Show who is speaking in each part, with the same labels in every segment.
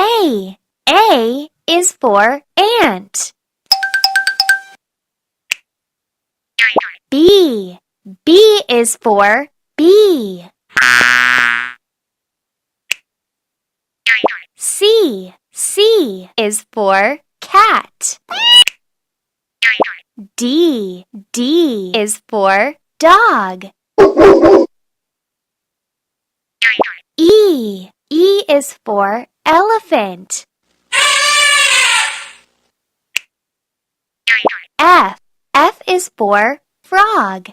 Speaker 1: A. A is for ant. B. B is for bee. C. C is for cat. D. D is for dog. E. E is for elephant. F. F is for frog.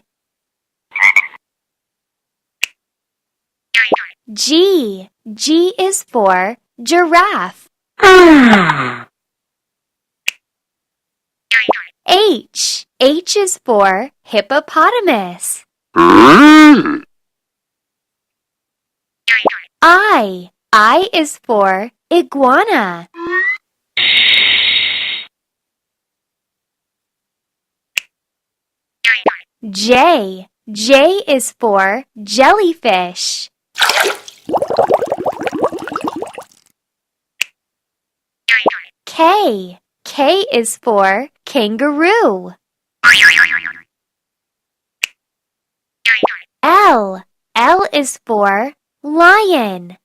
Speaker 1: G. G is for giraffe. H. H is for hippopotamus. I. I is for iguana. J. J is for jellyfish. K. K is for kangaroo. L. L is for lion.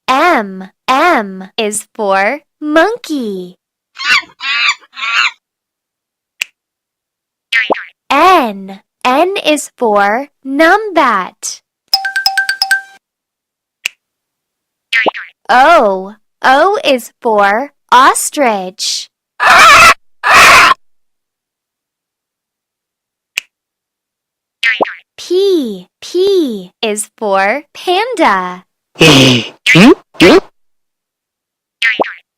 Speaker 1: M. M is for monkey. N. N is for numbat. O. O is for ostrich. P. P is for panda.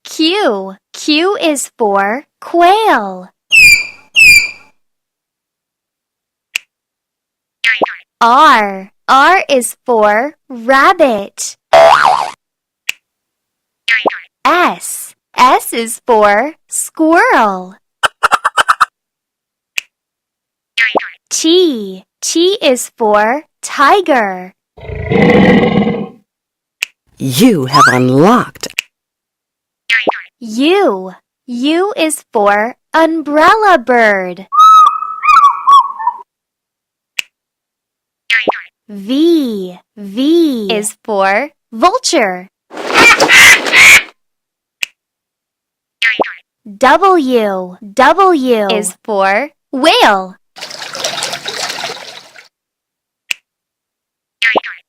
Speaker 1: Q. Q is for quail. R. R is for rabbit. S. S is for squirrel. T. T is for tiger.
Speaker 2: You have unlocked.
Speaker 1: U. U is for umbrella bird. V. V is for vulture. W. W is for whale.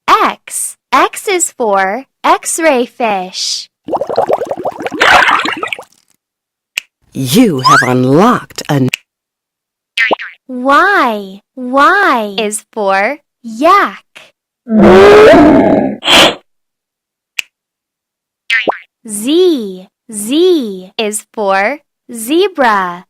Speaker 1: X. X is for X-ray fish.
Speaker 2: You have unlocked a...
Speaker 1: Y. Y is for yak. Z. Z is for zebra.